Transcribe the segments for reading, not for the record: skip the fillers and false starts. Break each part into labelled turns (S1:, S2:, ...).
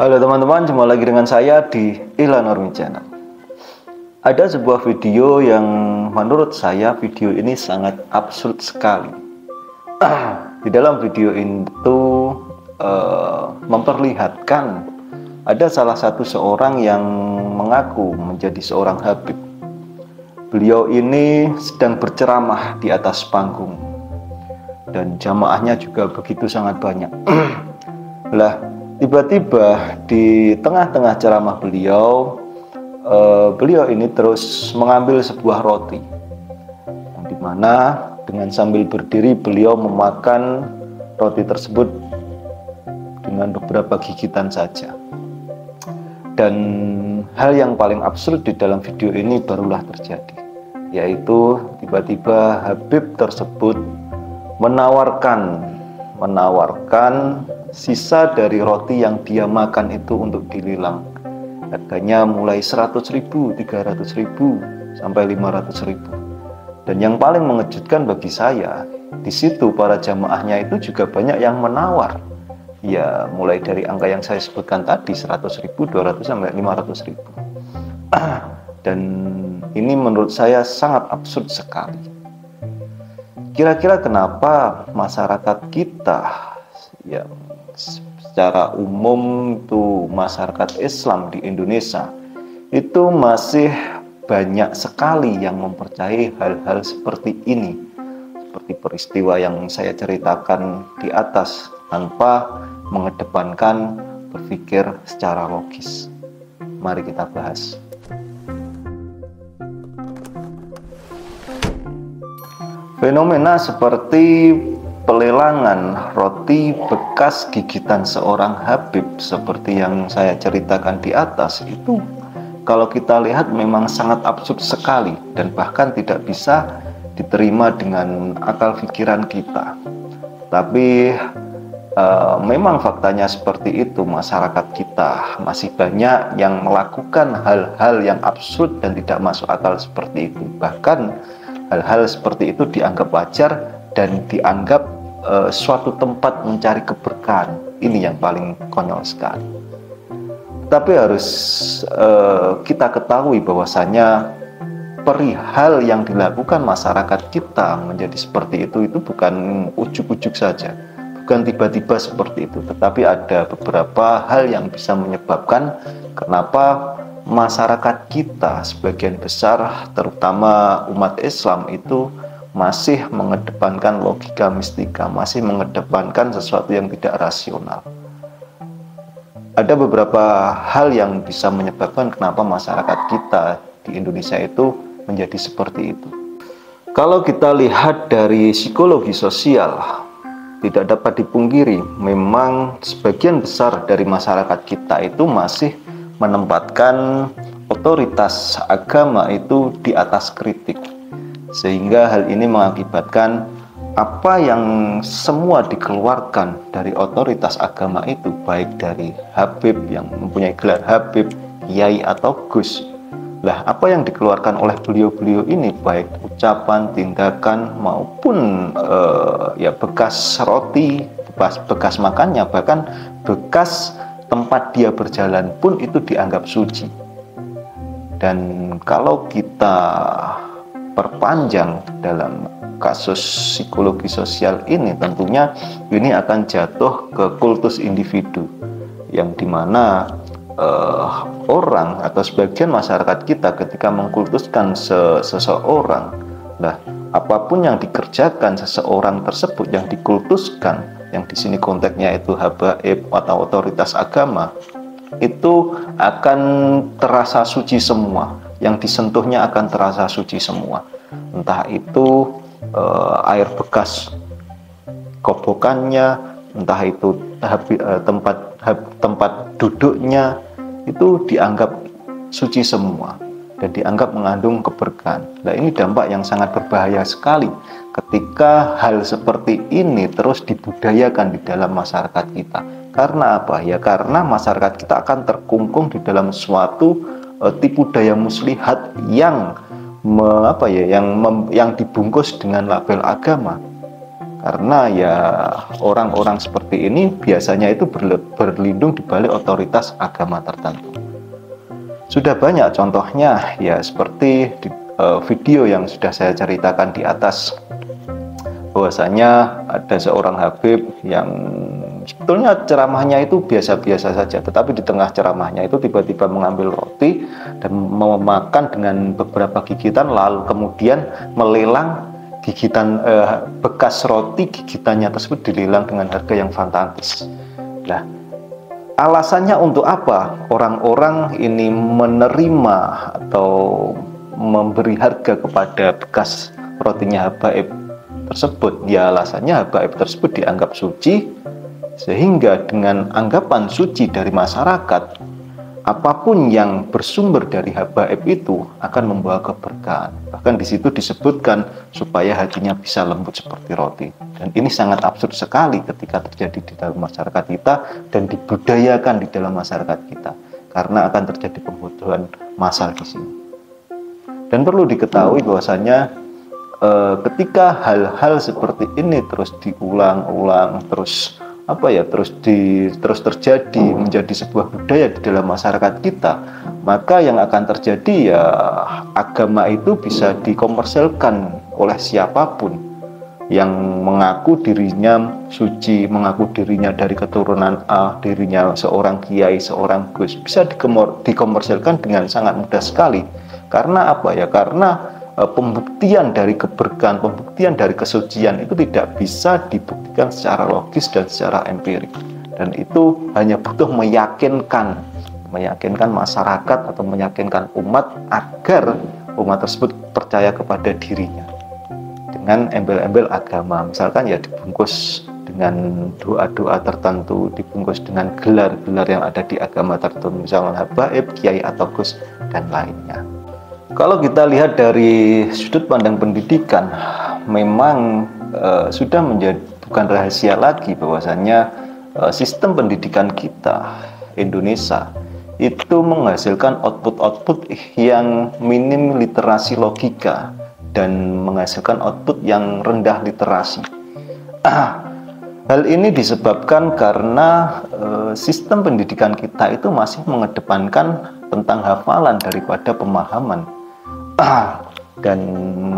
S1: Halo teman-teman, jumpa lagi dengan saya di Ilham Nurmi Channel. Ada sebuah video yang menurut saya video ini sangat absurd sekali. Di dalam video itu memperlihatkan ada salah satu seorang yang mengaku menjadi seorang habib. Beliau ini sedang berceramah di atas panggung dan jamaahnya juga begitu sangat banyak. Lah, tiba-tiba di tengah-tengah ceramah beliau ini terus mengambil sebuah roti, yang dimana dengan sambil berdiri beliau memakan roti tersebut dengan beberapa gigitan saja. Dan hal yang paling absurd di dalam video ini barulah terjadi, yaitu tiba-tiba habib tersebut menawarkan sisa dari roti yang dia makan itu untuk dilelang. Harganya mulai 100.000, 300.000 sampai 500.000. Dan yang paling mengejutkan bagi saya, di situ para jamaahnya itu juga banyak yang menawar. Ya, mulai dari angka yang saya sebutkan tadi, 100.000, 200 sampai 500.000. Dan ini menurut saya sangat absurd sekali. Kira-kira kenapa masyarakat kita yang secara umum itu masyarakat Islam di Indonesia itu masih banyak sekali yang mempercayai hal-hal seperti ini, seperti peristiwa yang saya ceritakan di atas, tanpa mengedepankan berpikir secara logis. Mari kita bahas. Fenomena seperti pelelangan roti bekas gigitan seorang habib seperti yang saya ceritakan di atas itu, kalau kita lihat memang sangat absurd sekali dan bahkan tidak bisa diterima dengan akal pikiran kita. Tapi memang faktanya seperti itu, masyarakat kita masih banyak yang melakukan hal-hal yang absurd dan tidak masuk akal seperti itu. Bahkan hal-hal seperti itu dianggap wajar dan dianggap suatu tempat mencari keberkahan. Ini yang paling konyol sekali. Tapi harus kita ketahui bahwasanya perihal yang dilakukan masyarakat kita menjadi seperti itu bukan ujuk-ujuk saja, bukan tiba-tiba seperti itu, tetapi ada beberapa hal yang bisa menyebabkan kenapa masyarakat kita sebagian besar, terutama umat Islam itu masih mengedepankan logika mistika, masih mengedepankan sesuatu yang tidak rasional. Ada beberapa hal yang bisa menyebabkan kenapa masyarakat kita di Indonesia itu menjadi seperti itu. Kalau kita lihat dari psikologi sosial, tidak dapat dipungkiri memang sebagian besar dari masyarakat kita itu masih menempatkan otoritas agama itu di atas kritik, sehingga hal ini mengakibatkan apa yang semua dikeluarkan dari otoritas agama itu, baik dari habib yang mempunyai gelar habib, kiai atau gus. Lah, apa yang dikeluarkan oleh beliau-beliau ini, baik ucapan, tindakan maupun bekas roti, bekas makannya, bahkan bekas tempat dia berjalan pun itu dianggap suci. Dan kalau kita perpanjang dalam kasus psikologi sosial ini, tentunya ini akan jatuh ke kultus individu, yang dimana orang atau sebagian masyarakat kita ketika mengkultuskan seseorang, nah apapun yang dikerjakan seseorang tersebut yang dikultuskan, yang di sini konteksnya itu habaib atau otoritas agama, itu akan terasa suci semua, yang disentuhnya akan terasa suci semua. Entah itu air bekas kobokannya, entah itu tempat duduknya, itu dianggap suci semua dan dianggap mengandung keberkahan. Nah, ini dampak yang sangat berbahaya sekali ketika hal seperti ini terus dibudayakan di dalam masyarakat kita. Karena apa? Ya karena masyarakat kita akan terkungkung di dalam suatu tipu daya muslihat yang yang dibungkus dengan label agama. Karena ya orang-orang seperti ini biasanya itu berlindung di balik otoritas agama tertentu. Sudah banyak contohnya ya, seperti di video yang sudah saya ceritakan di atas, bahwasanya ada seorang Habib yang sebetulnya ceramahnya itu biasa-biasa saja, tetapi di tengah ceramahnya itu tiba-tiba mengambil roti dan memakan dengan beberapa gigitan, lalu kemudian melelang gigitan bekas roti gigitannya tersebut, dilelang dengan harga yang fantastis. Nah, alasannya untuk apa orang-orang ini menerima atau memberi harga kepada bekas rotinya habaib tersebut? Ya alasannya habaib tersebut dianggap suci, sehingga dengan anggapan suci dari masyarakat, apapun yang bersumber dari habaib itu akan membawa keberkahan. Bahkan di situ disebutkan supaya hatinya bisa lembut seperti roti. Dan ini sangat absurd sekali ketika terjadi di dalam masyarakat kita dan dibudayakan di dalam masyarakat kita, karena akan terjadi pembodohan massal di sini. Dan perlu diketahui bahwasanya ketika hal-hal seperti ini terus diulang-ulang, terus terjadi menjadi sebuah budaya di dalam masyarakat kita, maka yang akan terjadi ya agama itu bisa dikomersilkan oleh siapapun yang mengaku dirinya suci, mengaku dirinya dari keturunan A, dirinya seorang kiai, seorang gus, bisa dikomersilkan dengan sangat mudah sekali. Karena apa ya? Karena pembuktian dari keberkahan, pembuktian dari kesucian itu tidak bisa dibuktikan secara logis dan secara empirik, dan itu hanya butuh meyakinkan masyarakat atau meyakinkan umat agar umat tersebut percaya kepada dirinya dengan embel-embel agama. Misalkan ya dibungkus dengan doa-doa tertentu, dibungkus dengan gelar-gelar yang ada di agama tertentu, misalnya habaib, kiai atau gus dan lainnya. Kalau kita lihat dari sudut pandang pendidikan, memang sudah menjadi bukan rahasia lagi bahwasannya sistem pendidikan kita Indonesia itu menghasilkan output yang minim literasi logika dan menghasilkan output yang rendah literasi. Hal ini disebabkan karena sistem pendidikan kita itu masih mengedepankan tentang hafalan daripada pemahaman. Dan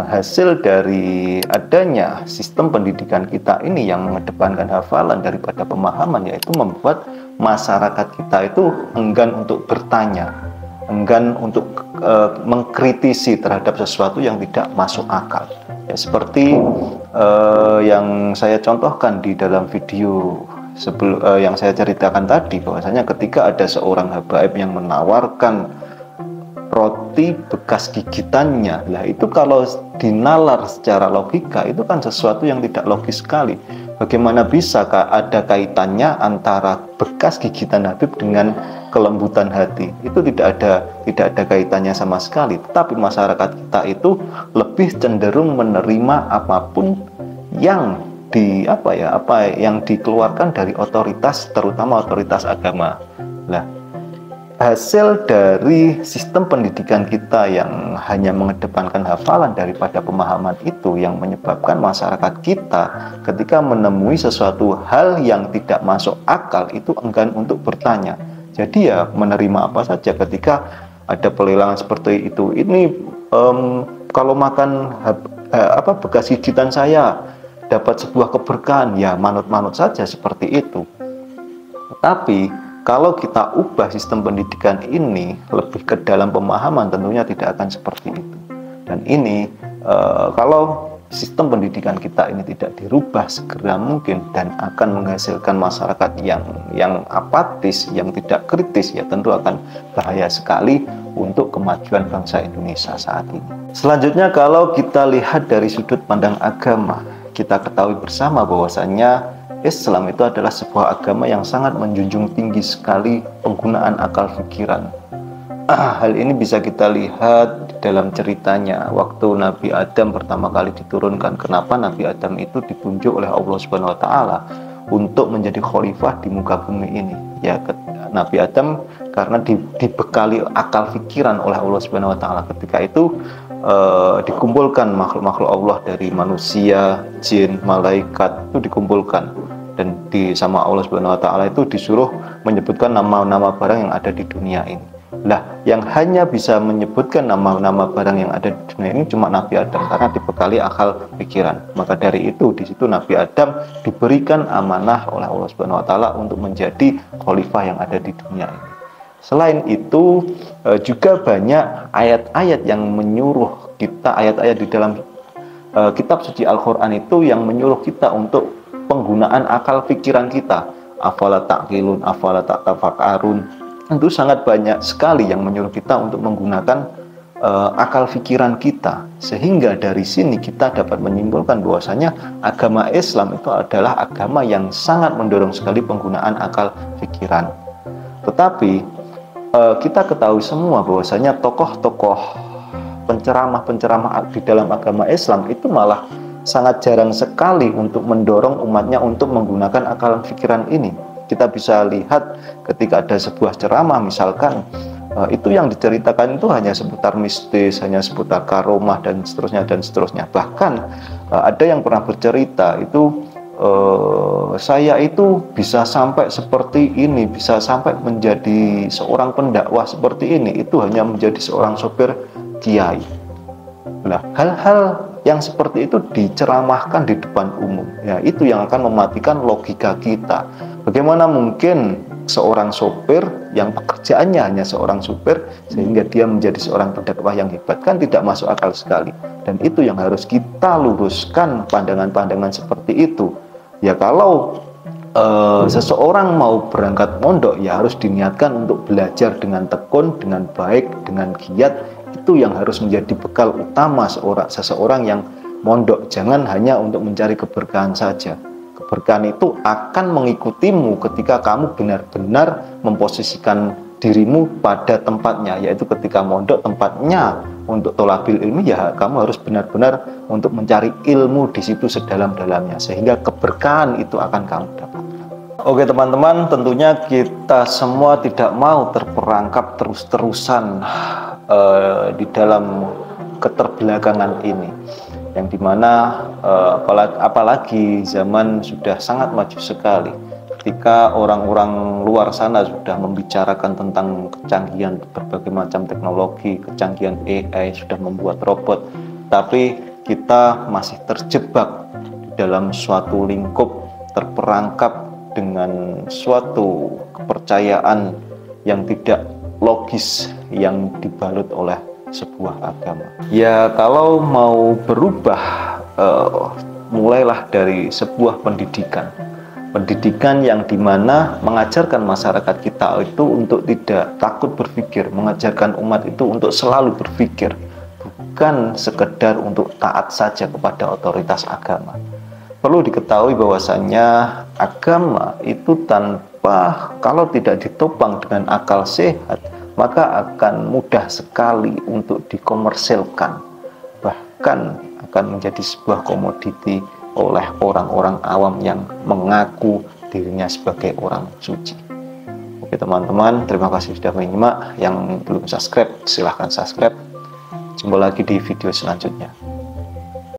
S1: hasil dari adanya sistem pendidikan kita ini yang mengedepankan hafalan daripada pemahaman, yaitu membuat masyarakat kita itu enggan untuk bertanya, enggan untuk mengkritisi terhadap sesuatu yang tidak masuk akal. Ya, seperti yang saya contohkan di dalam video yang saya ceritakan tadi, bahwasanya ketika ada seorang habaib yang menawarkan roti bekas gigitannya, lah itu kalau dinalar secara logika itu kan sesuatu yang tidak logis sekali. Bagaimana bisa ada kaitannya antara bekas gigitan Habib dengan kelembutan hati? Itu tidak ada kaitannya sama sekali. Tetapi masyarakat kita itu lebih cenderung menerima apapun yang yang dikeluarkan dari otoritas, terutama otoritas agama. Lah, hasil dari sistem pendidikan kita yang hanya mengedepankan hafalan daripada pemahaman itu yang menyebabkan masyarakat kita ketika menemui sesuatu hal yang tidak masuk akal itu enggan untuk bertanya. Jadi ya menerima apa saja ketika ada pelelangan seperti itu. Ini kalau makan bekas gigitan saya dapat sebuah keberkahan, ya manut-manut saja seperti itu. Tetapi kalau kita ubah sistem pendidikan ini lebih ke dalam pemahaman, tentunya tidak akan seperti itu. Dan ini kalau sistem pendidikan kita ini tidak dirubah segera mungkin dan akan menghasilkan masyarakat yang apatis, yang tidak kritis, ya tentu akan bahaya sekali untuk kemajuan bangsa Indonesia saat ini. Selanjutnya, kalau kita lihat dari sudut pandang agama, kita ketahui bersama bahwasannya Islam itu adalah sebuah agama yang sangat menjunjung tinggi sekali penggunaan akal pikiran. Hal ini bisa kita lihat di dalam ceritanya waktu Nabi Adam pertama kali diturunkan. Kenapa Nabi Adam itu ditunjuk oleh Allah Subhanahu wa taala untuk menjadi khalifah di muka bumi ini? Ya, Nabi Adam karena dibekali akal pikiran oleh Allah Subhanahu wa taala. Ketika itu dikumpulkan makhluk-makhluk Allah dari manusia, jin, malaikat itu dikumpulkan, dan sama Allah Subhanahu wa taala itu disuruh menyebutkan nama-nama barang yang ada di dunia ini. Lah, yang hanya bisa menyebutkan nama-nama barang yang ada di dunia ini cuma Nabi Adam, karena dibekali akal pikiran. Maka dari itu di situ Nabi Adam diberikan amanah oleh Allah Subhanahu wa taala untuk menjadi khalifah yang ada di dunia ini. Selain itu juga banyak ayat-ayat yang menyuruh kita, ayat-ayat di dalam kitab suci Al-Quran itu yang menyuruh kita untuk penggunaan akal pikiran kita. Afala ta'qilun, afala ta'tafakkarun. Itu sangat banyak sekali yang menyuruh kita untuk menggunakan akal pikiran kita. Sehingga dari sini kita dapat menyimpulkan bahwasanya agama Islam itu adalah agama yang sangat mendorong sekali penggunaan akal pikiran. Tetapi kita ketahui semua bahwasanya tokoh-tokoh penceramah-penceramah di dalam agama Islam itu malah sangat jarang sekali untuk mendorong umatnya untuk menggunakan akal pikiran ini. Kita bisa lihat ketika ada sebuah ceramah misalkan, itu yang diceritakan itu hanya seputar mistis, hanya seputar karomah dan seterusnya dan seterusnya. Bahkan ada yang pernah bercerita itu, saya itu bisa sampai seperti ini, bisa sampai menjadi seorang pendakwah seperti ini, itu hanya menjadi seorang sopir kiai. Nah, hal-hal yang seperti itu diceramahkan di depan umum, ya itu yang akan mematikan logika kita. Bagaimana mungkin seorang sopir yang pekerjaannya hanya seorang sopir sehingga dia menjadi seorang pendakwah yang hebat? Kan tidak masuk akal sekali. Dan itu yang harus kita luruskan, pandangan-pandangan seperti itu. Ya kalau seseorang mau berangkat mondok, ya harus diniatkan untuk belajar dengan tekun, dengan baik, dengan giat. Itu yang harus menjadi bekal utama seseorang yang mondok. Jangan hanya untuk mencari keberkahan saja. Keberkahan itu akan mengikutimu ketika kamu benar-benar memposisikan dirimu pada tempatnya, yaitu ketika mondok tempatnya untuk tholabil ilmi, ya kamu harus benar-benar untuk mencari ilmu di situ sedalam-dalamnya, sehingga keberkahan itu akan kamu dapatkan. Oke teman-teman, tentunya kita semua tidak mau terperangkap terus-terusan di dalam keterbelakangan ini, yang dimana apalagi zaman sudah sangat maju sekali. Ketika orang-orang luar sana sudah membicarakan tentang kecanggihan berbagai macam teknologi, kecanggihan AI, sudah membuat robot, tapi kita masih terjebak di dalam suatu lingkup, terperangkap dengan suatu kepercayaan yang tidak logis yang dibalut oleh sebuah agama. Ya kalau mau berubah, mulailah dari sebuah pendidikan yang dimana mengajarkan masyarakat kita itu untuk tidak takut berpikir, mengajarkan umat itu untuk selalu berpikir, bukan sekedar untuk taat saja kepada otoritas agama. Perlu diketahui bahwasanya agama itu kalau tidak ditopang dengan akal sehat, maka akan mudah sekali untuk dikomersilkan, bahkan akan menjadi sebuah komoditi oleh orang-orang awam yang mengaku dirinya sebagai orang suci. Oke teman-teman, terima kasih sudah menyimak. Yang belum subscribe, silahkan subscribe. Jumpa lagi di video selanjutnya.